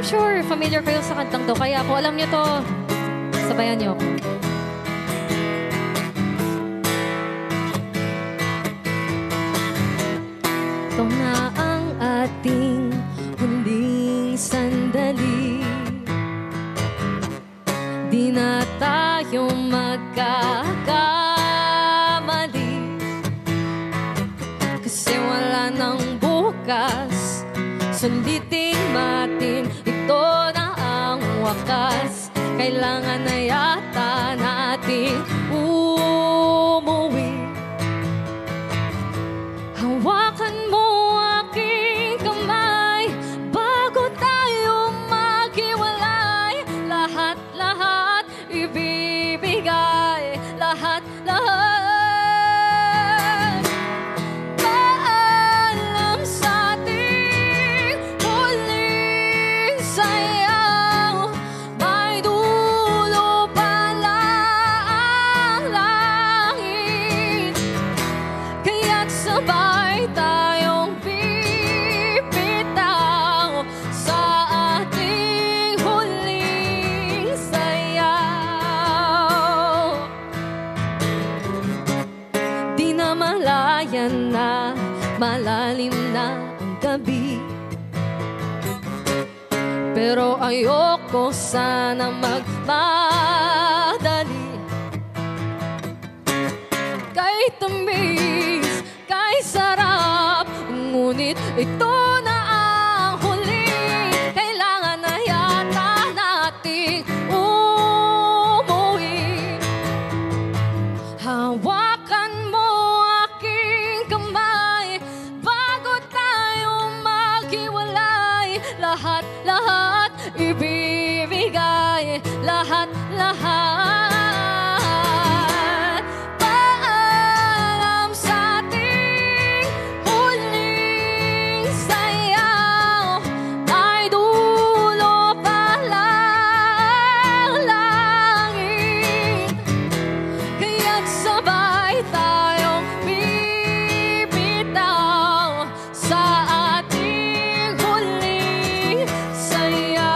I'm sure familiar kayo sa kantang to. Kaya kung alam nyo to, sabayan nyo ako. Ito na ang ating huling sandali. Di na tayo magkakamali, kasi wala nang bukas. Sulitin natin, ito na ang wakas. Kailangan na yata natin umuwi. Hawakan mo aking kamay bago tayo maghiwalay. Lahat-lahat ibibigay, lahat-lahat. Paalam sa ating huling sayaw. May dulo pala ang langit, kaya't sabay tayong bibitaw sa ating huling sayaw. Di na malayan na, malalim na ang gabi, pero ayoko sana magmadali. Kay tamis, kay sarap, ngunit ito na ang huli. Kailangan na yata nating umuwi. Hawakan mo aking kamay bago tayo maghiwalay. Lahat-lahat ibibigay, lahat-lahat. Paalam sa ating huling sayaw. May dulo pala ang langit, kaya't sabay tayong bibitaw sa ating huling sayaw.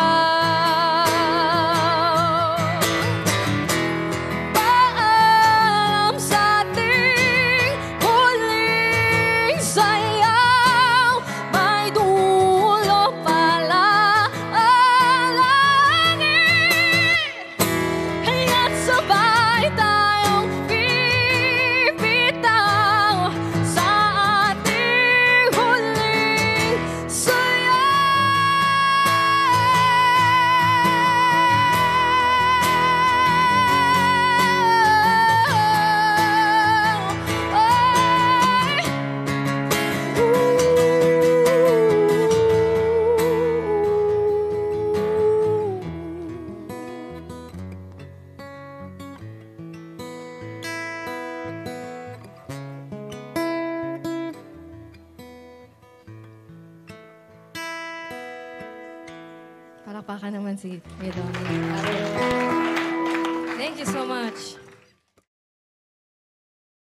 Paalam sa ating huling sayaw. May dulo pala ang langit, kaya't sabay tayong bibitaw sa ating huling Palakpakan naman si Kuya Donnie. Thank you so much.